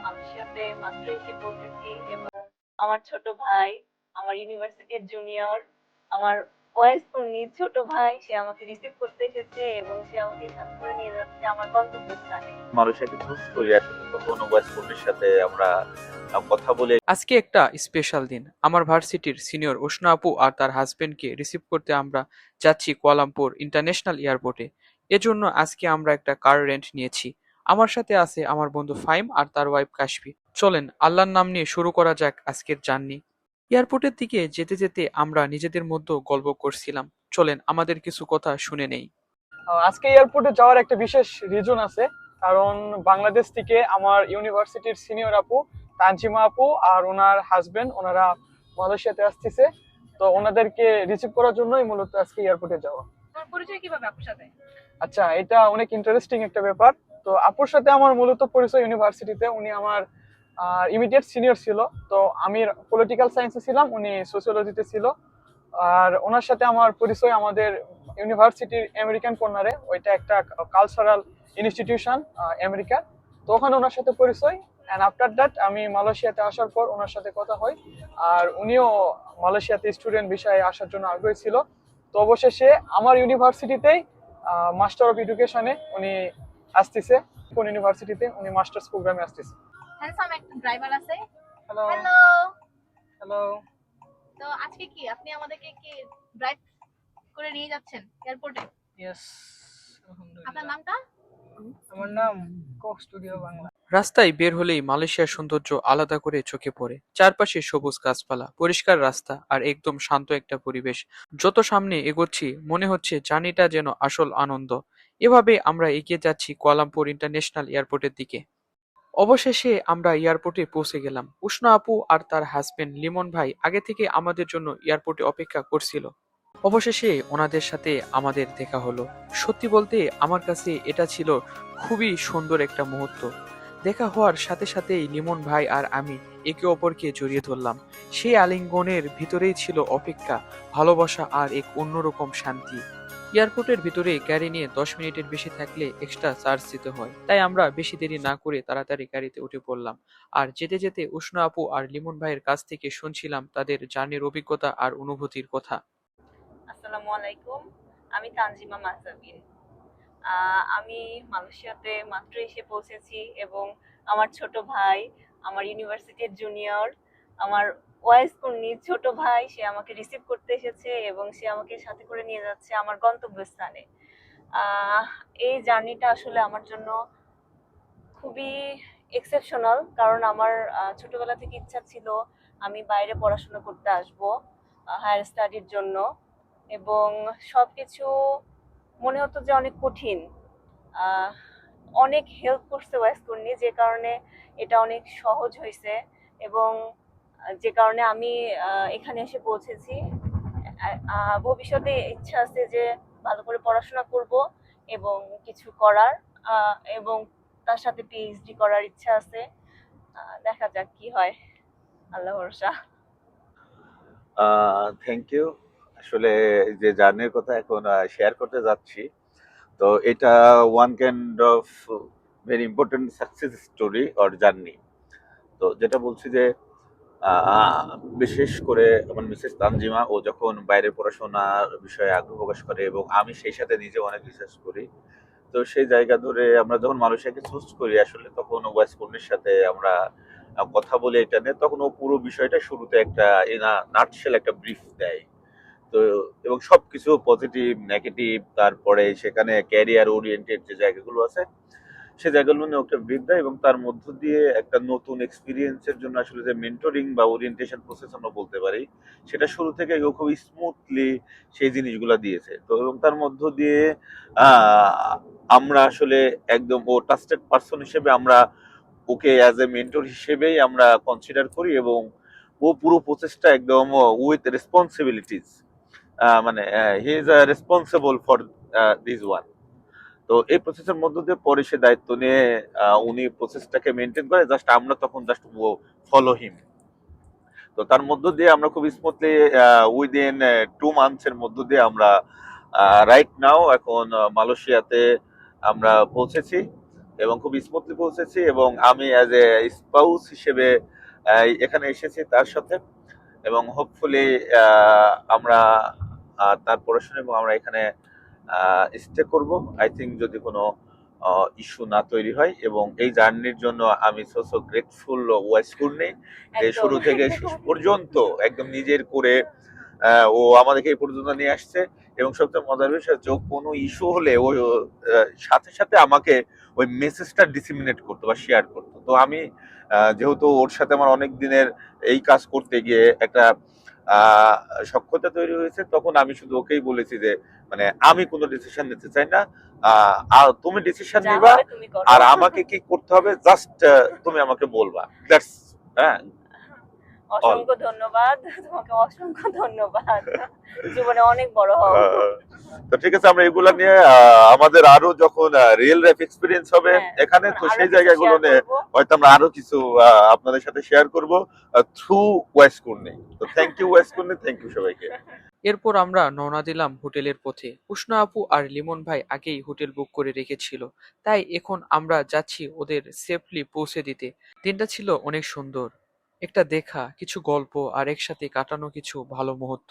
মালয়েশিয়াতে মাত্র এসে পৌঁছেছি এবং আমার ছোট ভাই, আমার ইউনিভার্সিটির জুনিয়র, আমার ওয়াইস ছোট ভাই, সে আমাকে রিসিভ করতে এসেছে এবং সে আমাকে সাথে করে নিয়ে যাচ্ছে আমার গন্তব্যস্থানে। মানুষকে চুজ করি আসলে তখন ওয়াইস কর্মীর সাথে আমরা কথা বলে। আজকে একটা স্পেশাল দিন। আমার ভার্সিটির সিনিয়র উষ্ণা আপু আর তার হাজবেন্ডকে রিসিভ করতে আমরা যাচ্ছি কুয়ালালামপুর ইন্টারন্যাশনাল এয়ারপোর্টে। এজন্য আজকে আমরা একটা কার রেন্ট নিয়েছি। আমার সাথে আছে আমার বন্ধু ফাইম আর তার ওয়াইফ কাশফি। চলেন আল্লাহর নাম নিয়ে শুরু করা যাক আজকের জার্নি। এয়ারপোর্টের দিকে যেতে যেতে আমরা নিজেদের মধ্যে গল্প করছিলাম। চলেন আমাদের কিছু কথা শুনে নেই। আজকে এয়ারপোর্টে যাওয়ার একটা বিশেষ রিজন আছে। কারণ বাংলাদেশ থেকে আমার ইউনিভার্সিটির সিনিয়র আপু তানজিমা আপু আর ওনার হাজবেন্ড ওনারা মালয়েশিয়াতে আসতেছে। তো ওনাদেরকে রিসিভ করার জন্যই মূলত আজকে এয়ারপোর্টে যাওয়া। তোমার পরিচয় কিভাবে আপুর সাথে? আচ্ছা, এটা অনেক ইন্টারেস্টিং একটা ব্যাপার। তো আপুর সাথে আমার মূলত পরিচয় ইউনিভার্সিটিতে। উনি আমার ইমিডিয়েট সিনিয়র ছিল। তো আমি পলিটিক্যাল সায়েন্সে ছিলাম, উনি সোসিওলজিতে ছিল। আর ওনার সাথে আমার পরিচয় আমাদের ইউনিভার্সিটির আমেরিকান কর্নারে, ওইটা একটা কালচারাল ইনস্টিটিউশন আমেরিকার। তো ওখানে ওনার সাথে পরিচয়। অ্যান্ড আফটার দ্যাট আমি মালয়েশিয়াতে আসার পর ওনার সাথে কথা হয়। আর উনিও মালয়েশিয়াতে স্টুডেন্ট বিষয়ে আসার জন্য আগ্রহী ছিল। তো অবশেষে আমার ইউনিভার্সিটিতেই মাস্টার অফ এডুকেশনে উনি আসতেছে। কোন ইউনিভার্সিটিতে উনি মাস্টার্স প্রোগ্রামে আসতেছে। হ্যান্ডসাম একটা ড্রাইভার আছে। হ্যালো। হ্যালো। হ্যালো। তো আজকে কি আপনি আমাদেরকে কি ড্রাইভ করে নিয়ে যাচ্ছেন এয়ারপোর্টে? ইয়েস, আপনার আলহামদুলিল্লাহ। নামটা? আমার নাম কক স্টুডিও বাংলা। রাস্তায় বের হলেই মালয়েশিয়ার সৌন্দর্য আলাদা করে চোখে পড়ে। চারপাশে সবুজ গাছপালা, পরিষ্কার রাস্তা আর একদম শান্ত একটা পরিবেশ। যত সামনে এগোচ্ছি মনে হচ্ছে জার্নিটা যেন আসল আনন্দ। এভাবে আমরা এগিয়ে যাচ্ছি কুয়ালালামপুর ইন্টারন্যাশনাল এয়ারপোর্টের দিকে। অবশেষে আমরা এয়ারপোর্টে পৌঁছে গেলাম। উষ্ণা আপু আর তার হাজবেন্ড লিমন ভাই আগে থেকে আমাদের জন্য এয়ারপোর্টে অপেক্ষা করছিল। অবশেষে ওনাদের সাথে আমাদের দেখা হলো। সত্যি বলতে আমার কাছে এটা ছিল খুবই সুন্দর একটা মুহূর্ত। দেখা হওয়ার সাথে সাথেই লিমন ভাই আর আমি একে অপরকে জড়িয়ে ধরলাম। সেই আলিঙ্গনের ভিতরেই ছিল অপেক্ষা, ভালোবাসা আর এক অন্যরকম শান্তি। এয়ারপোর্টের ভিতরে গাড়ি নিয়ে 10 মিনিটের বেশি থাকলে এক্সট্রা চার্জ দিতে হয়, তাই আমরা বেশি দেরি না করে তাড়াতাড়ি গাড়িতে উঠে পড়লাম। আর যেতে যেতে উষ্ণা আপু আর লিমন ভাইয়ের কাছ থেকে শুনছিলাম তাদের জার্নির অভিজ্ঞতা আর অনুভূতির কথা। আসসালামু আলাইকুম। আমি তানজিমা মাহজাবিন। আমি মালয়েশিয়াতে মাত্র এসে পৌঁছেছি এবং আমার ছোট ভাই, আমার ইউনিভার্সিটির জুনিয়র, আমার ছোট ভাই, সে আমাকে রিসিভ করতে এসেছে এবং সে আমাকে সাথে করে নিয়ে যাচ্ছে আমার গন্তব্যস্থানে। আহ, এই জার্নিটা আসলে আমার জন্য খুবই এক্সেপশনাল, কারণ আমার ছোটবেলা থেকে ইচ্ছা ছিল আমি বাইরে পড়াশোনা করতে আসব হায়ার স্টাডির জন্য, এবং সবকিছু মনে হতো যে অনেক কঠিন। আহ, অনেক হেল্প করছে ওয়েস্টকর্নি, যে কারণে এটা অনেক সহজ হয়েছে এবং যে কারণে আমি এখানে এসে পৌঁছেছি। ভবিষ্যতে ইচ্ছা আছে যে ভালো করে পড়াশোনা করব এবং কিছু করার, এবং তার সাথে পিএইচডি করার ইচ্ছা আছে। দেখা যাক কি হয়, আল্লাহ ভরসা। Thank you. আসলে যে জার্নির কথা এখন শেয়ার করতে যাচ্ছি, তো এটা one kind of very important success story or journey. তো যেটা বলছি যে আহ, বিশেষ করে আমার মিসেস তানজিমা, ও যখন বাইরে পড়াশোনার বিষয়ে আগ্রহ প্রকাশ করে এবং আমি সেই সাথে নিজে অনেক রিসার্চ করি, তো সেই জায়গা ধরে আমরা যখন মালয়েশিয়াকে চুজ করি আসলে তখন ওয়াইস কর্মীর সাথে আমরা কথা বলে এটা নিয়ে, তখন ও পুরো বিষয়টা শুরুতে একটা নাটশেল একটা ব্রিফ দেয়। তো এবং সবকিছু পজিটিভ নেগেটিভ, তারপরে সেখানে ক্যারিয়ার ওরিয়েন্টেড যে জায়গাগুলো আছে সে জায়গাগুলো নিয়ে ওকে ব্রিফ দেয় এবং তার মধ্য দিয়ে একটা নতুন এক্সপিরিয়েন্সের জন্য আসলে যে মেন্টরিং বা ওরিয়েন্টেশন প্রসেস আমরা বলতে পারি, সেটা শুরু থেকে ও খুব স্মুথলি সেই জিনিসগুলো দিয়েছে। তো এবং তার মধ্য দিয়ে আহ, আমরা আসলে একদম ও ট্রাস্টেড পার্সন হিসেবে আমরা ওকে অ্যাজ এ মেন্টর হিসেবেই আমরা কনসিডার করি এবং ও পুরো প্রসেসটা একদম উইথ রেসপন্সিবিলিটিস, মানে he is responsible for this one. তো এই প্রসেসের মধ্য দিয়ে পরে সে দায়িত্ব নিয়ে উনি প্রসেসটাকে মেনটেন করে, জাস্ট আমরা তখন জাস্ট ফলো হিম। তো তার মধ্য দিয়ে আমরা খুব স্মুথলি উইদিন 2 মান্থস এর মধ্য দিয়ে আমরা রাইট নাও এখন মালয়েশিয়াতে আমরা পৌঁছেছি। এবং খুব স্মুথলি পৌঁছেছি, এবং আমি অ্যাজ এ স্পাউস হিসেবে এখানে এসেছি তার সাথে, এবং হোপফুলি আমরা তার পড়াশোনা এবং আমরা এখানে স্টে করব। আই থিঙ্ক যদি কোনো ইস্যু না তৈরি হয়, এবং এই জার্নির জন্য আমি সো গ্রেটফুল ওয়াইসকুর নেই, যে একদম। শুরু থেকে শেষ পর্যন্ত একদম নিজের করে ও আমাদেরকে এই পর্যন্ত নিয়ে আসছে। এবং সবচেয়ে মজার বিষয় হচ্ছে, ও কোনো ইস্যু হলে ও সাথে সাথে আমাকে ওই মেসেজটা ডিসিমিনেট করতো বা শেয়ার করতো। তো আমি যেহেতু ওর সাথে আমার অনেক দিনের এই কাজ করতে গিয়ে একটা আহ সখ্যতা তৈরি হয়েছে, তখন আমি শুধু ওকেই বলেছি যে মানে আমি কোনো ডিসিশন নিতে চাই না, আর তুমি ডিসিশন যা নিবা, হবে তুমি করো। আর আমাকে কি করতে হবে জাস্ট তুমি আমাকে বলবা, দ্যাটস হ্যাঁ অসংখ্য ধন্যবাদ, তোমাকে অসংখ্য ধন্যবাদ। জীবনে অনেক বড় হও। তো ঠিক আছে, আমরা এগুলা নিয়ে আমাদের আরো যখন রিয়েল লাইফ এক্সপিরিয়েন্স হবে হ্যাঁ, এখানে, তো আরো সেই কিছু জায়গাগুলো share নিয়ে করবো। হয়তো আমরা আরো কিছু আপনাদের সাথে শেয়ার করব থ্রু ওয়াইসকুর্নি। তো থ্যাংক ইউ ওয়াইসকুর্নি, থ্যাংক ইউ সবাইকে। এরপর আমরা রওনা দিলাম হোটেলের পথে। উষ্ণ আপু আর লিমন ভাই আগেই হোটেল বুক করে রেখেছিল, তাই এখন আমরা যাচ্ছি ওদের সেফলি পৌঁছে দিতে। দিনটা ছিল অনেক সুন্দর, একটা দেখা, কিছু গল্প আর একসাথে কাটানো কিছু ভালো মুহূর্ত।